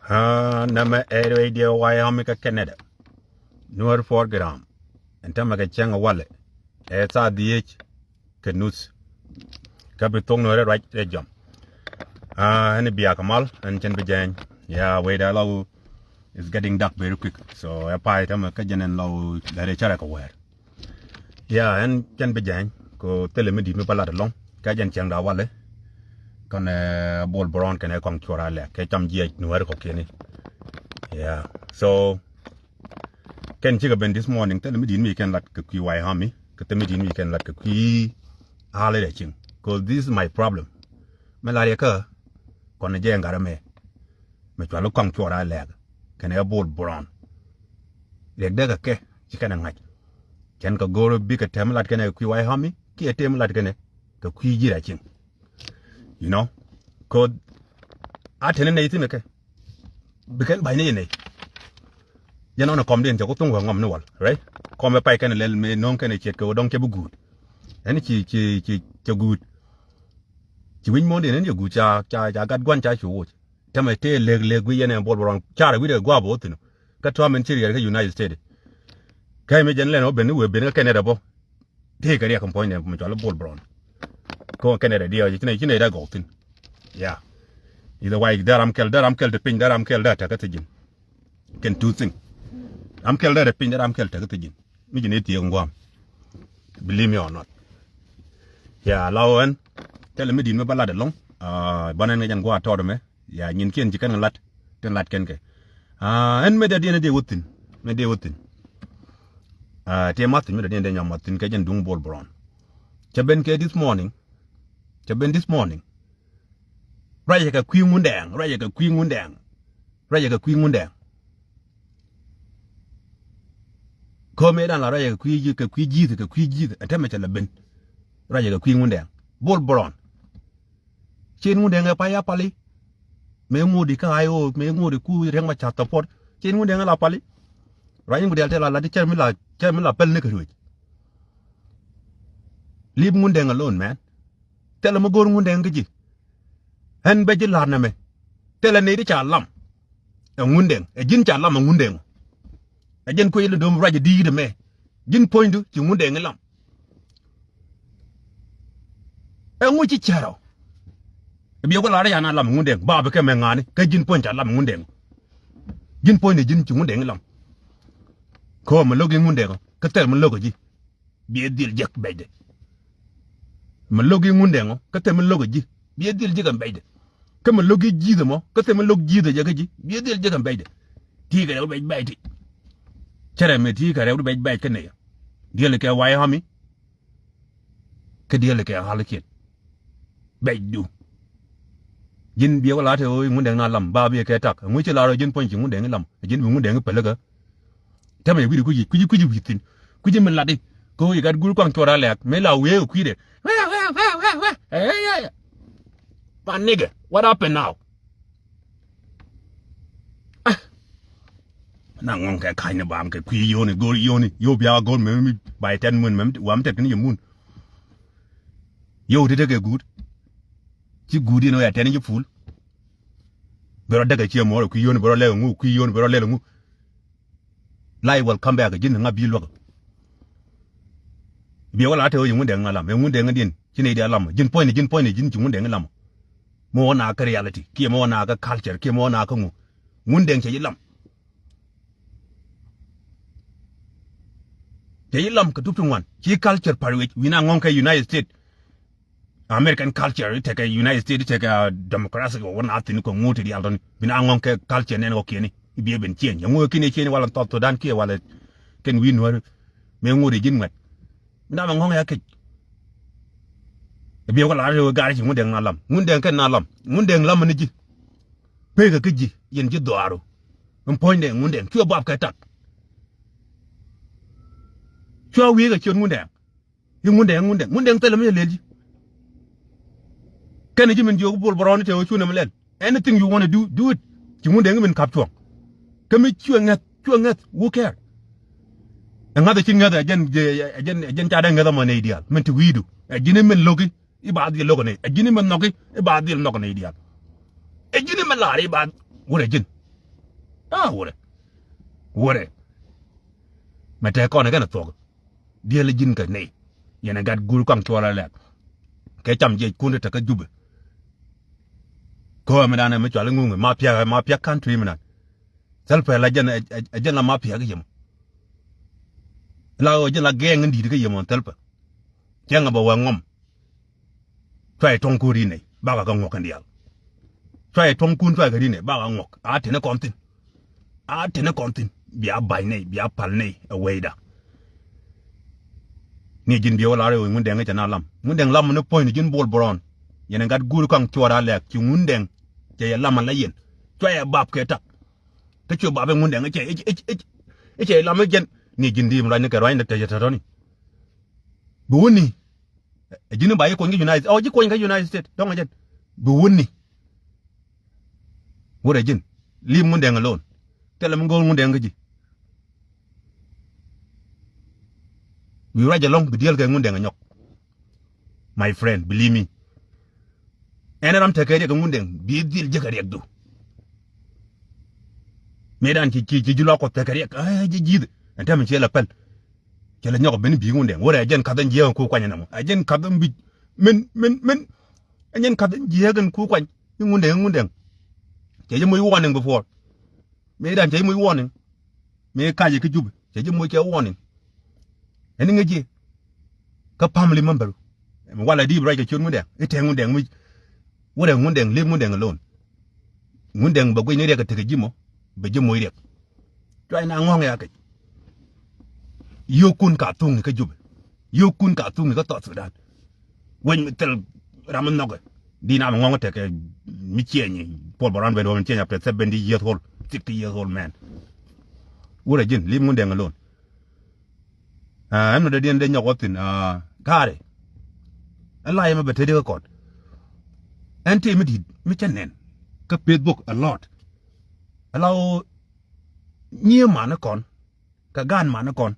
Nama radio Wyoming Canada. Nuar 4 gram. And Tamaka Changa wallet. Eta DH Canus. Capitong no right jump. And the Biakamal and Chen. Yeah, wait allow is getting dark very quick. So a pie Tamakajan and low that a charaka wear. Yeah, and Chen Bejan go tell me the Mipala along. Kajan Changa wallet. Con ball brown can I come to our leg? Catch GH Nuer Cockney. Yeah, so can check up this morning. Tell me, we can let the QI hammy. Tell me, we can let the key holiday. Because this is my problem. Malaria cur, con a jang garame. Metualo come to our leg. Can I ball brown? Like dagger ke, chicken and night. Can go big a tem like can I QI hammy? Key a tem like a key jiraching. You know, code I tell anything okay. Because by name, you know, come in to go to one, right? Come a pike and let me non can check go don't keep good. And it's good. You win more than any good I got one charge you watch. Tell my tail leg we and ball around Charlie with a guabo, got to material United States. Came a general open who have been a Canada. Take a component of Major Ball Brown. Go Canada, dear, you know that golden. Yeah. Either way, there I'm killed the pin, that I'm killed that again. Can two things. I'm killed that a pin that I'm killed again. Meaning it young one. Believe me or not. Yeah, Lowen, tell me, didn't ballad along. Banana and go out me. Yeah, you can chicken a lot, then lat can. And made a dinner day within. Made day within. Tia Martin made a dinner young Martin Kajan Dung Ball Brown. Chabenke this morning. This morning. Raya ka Queen Mundang, Raya ka Queen Mundang, Raya ka Queen Mundang. Come in and Raya ka Queen, a temperature bin. Raya ka Queen Mundang, Ball Brown. Chain Mundang a paya pali. May moody kaio, may moody coo, rema chata pot, Chain Mundang la pali. Ryan would tell a lady Chamilla Pelnickery. Leave Mundang alone, man. Tell him a good Mundang. And Bejilaname. Tell a lady chalam. A Mundang, a gin chalam and Mundang. A gin quail dome right a deed me. Gin point to Mundang alam. A witchy charo. If you will Ariana lam Mundang, Barbecue Mangani, Kajin point alam Mundang. Gin point the gin to Mundang alam. Come a looking Mundang, Catel Malogi. Be a deal jack bed. Malogi Mundang, Catel Malogi. Be a deal jigam bed. Come a look at Gizamo, Catel Log G the Jagaji, be a deal jigam bed. Tigger out by bite. Cherame tigger out by bite canea. Dealica Wyoming. Cadialica Halakit. Bait do. Gin Biolata Mundang lam, Barbie a catak, and which a large gin point Mundang lam, a gin Mundang pelaga. Tell me, could you within? Could you melody? Go, you got good contour like Mela will quit it. Hey, but nigga, what happened now? Now, kind of bank, a queer yoni, go yoni, you'll be our gold maybe by 10 minutes, one taking your moon. You did a good. You good, you know, attending your fool. But I take a more, queon, but I let him move, queon, but I let him move. Lie will come back again and not be local. Be all I tell you, Mundang alarm, and Mundang again, Chinady alarm, Jin point, Jin Mundang alarm. More naka reality, Kimo naka culture, Kimo naka mu. Mundang Chayilam. Chayilam Katutu one, Chi culture parwich, we now won't United States. American culture, take a United States, take a democracy or one nothing to move to the Aldon, Binangonka culture and okay, be even change. And working a chain while I'm talking to Danke while it can win where may move the gin wet. Now I'm hung a cake. If you are a guy, Mundang alam, Mundang can alam, Mundang lamaniji. Peg a kiji, yen jidoaro. And pointing Mundang, to a bob katak. Chua we got your Mundang. You Mundang tell me a lady. Can you mean you pull around to a anything you want to do it. You Mundang even capture. Come meet you and net, who care? Another thing other again Tadang other man ideal, meant to we do. A gentleman logi, ibad the logan, a gentleman nogi, ibad the logan ideal. ejini malari ba wore jin wore mate ko ne gana to dia le jin ka nei yana gat gul kwang chola le ke cham je kunde ta ka jube ko me dana me chola ngungu ma pia country me na selpa la jen jen la ma pia ga yem la o jen la geng ndi ga yem on telpa kenga ba wa ngom try tong ku ri nei ba ga ngok ndial try tong kun try ga ri nei ba ga ngok a tene kontin bia bai nei bia pal nei away da ni jin bi wala rew ngun deng ca na lam ngun deng lam ne point jin bol boron yene gat guru kang chora lek ci ngun deng ce ya lam la yen coya bab ke tak te ci babe ngun deng ce lam gen ni jin di mla ne ka roy ne te ta toni bu woni jin ba ye ko ngi United ji ko ngi United States donga jen bu woni wore jin lim ngun deng lon te lam ngol ngun deng ji we ride along the deal ngun deng nyok my friend believe me ene ram te kede ngun deng bi dil je kare do medan ci julo ko te kare ji jid enta mi la pel ci la nyok ben bi ngun deng wora jen kadan je ko kwanya namo ajen kadan bi men ajen kadan je gan ku kwany ngun deng je muy warning before medan je muy warning me kaje ke jub je muy ke warning eni ngeji ka family member wala di braga chun ngundeng ite ngundeng mi wore ngundeng le ngundeng alone ngundeng ba gwe ne rega tege jimo be jimo irek to ina ngong ya ke yokun ka tung ka jube yokun ka tung ka to Sudan wen tel ramen noge di na ngong te ke mi chienyi Paul Boran be do mi chienya peut 70 years old 60 years old man wore jin le ngundeng alone em no de dien de nyokotin kare Allah yema betede ko ente mi chenen ka Facebook a lot allow nye mana kon ka gan mana kon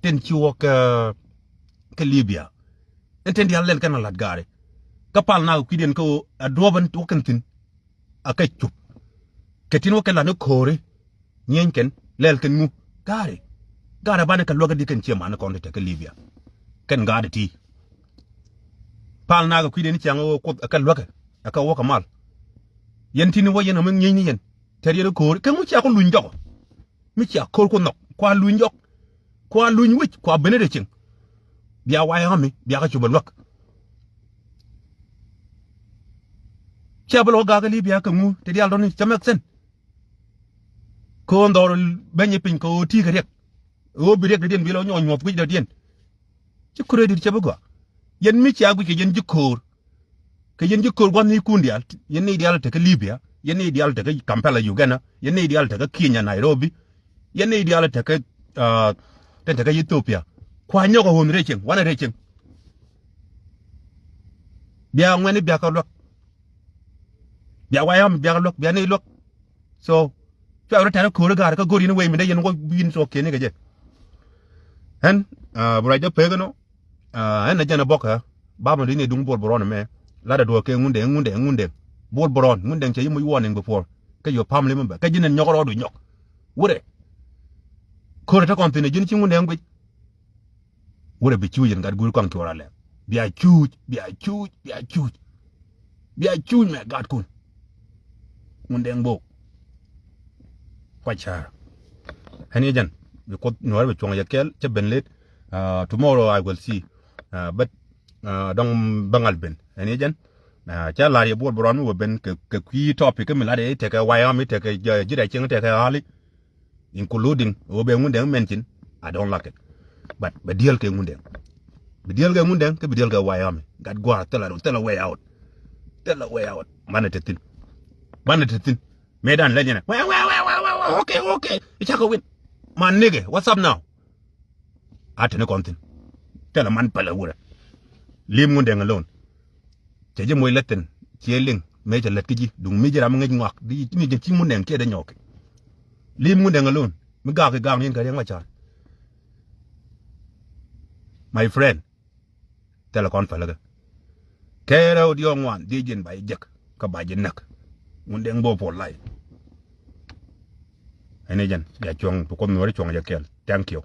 ten chiwo ka Libya ente ndi alen kana lat gare ka pal na ku den ko adoban to kantin akay chup ketin wo kala no kore nyen ken lel ken mu gare bana ka loga diken che mana kon te ka Libya ken gade ti pal na ga kwiden ci ngo ko ka loga aka wo ka mal yen tini wo yen am nyen yen ter yelo ko ke mu ci ko luñ jox mi ci ko ko nok kwa luñ jox kwa luñ wicc kwa benede ci biya waye xami biya ka ci ba lok ci ablo ga ga Libya ka mu te yalla don ci mek sen ko ndor beñe pin ko ti ka rek o bi rek den bi lo ñoo ñop da den ci credit ci bëggo yen mi ci agu ci yen jikor ke yen jikor gon ni kundial yen ni dial te ka Libya yen ni dial te ka Kampala Uganda yen ni dial te ka Kenya Nairobi yen ni dial te ka te ka Ethiopia kwa ñoko hon receng wana receng biya ngani biya ka lok biya wayam biya ka lok biya ni lok so ci awra tan ko ga ka gori ni way mi de yen ko bin so ke ni ga je hen buraja pegano en jana boka baba ni dung bol boron me la da do ke ngunde bol boron ngunde che yimu warning before ke yo family member ke jinen nyokoro du nyok wure ko ta kontine jin ci ngunde ngwe wure bi ciujen gad gul kan tora le biya ciuj me gad kun ngunde ngbo kwacha hani jan bi ko no be chonga yakel che benlet tomorrow I will see but dong bangal ben ani jan cha la ye bol boron wo ben ke ki topic mi la de te ka Wyoming te ka jira ching te ka hali including wo be ngunde mention I don't like it but be deal ke ngunde ke be deal ke Wyoming gat gwa tell a way out manete tin medan la nyene okay it's a win man nigga what's up now atene kontin tell man pala wura lim ngunde ngalon je moy letten ci ling me ci let ki dung mi jira ma ngej ngak di ni je ci mu neng ke da ñok lim ngunde ngalon mi ga ke gang yin ka yang cha my friend tell kon pala ga kero di ngwan di jin bay jek ka ba jin nak mun deng bo po lai ene jan ya chong to ko no ri chong ya kel thank you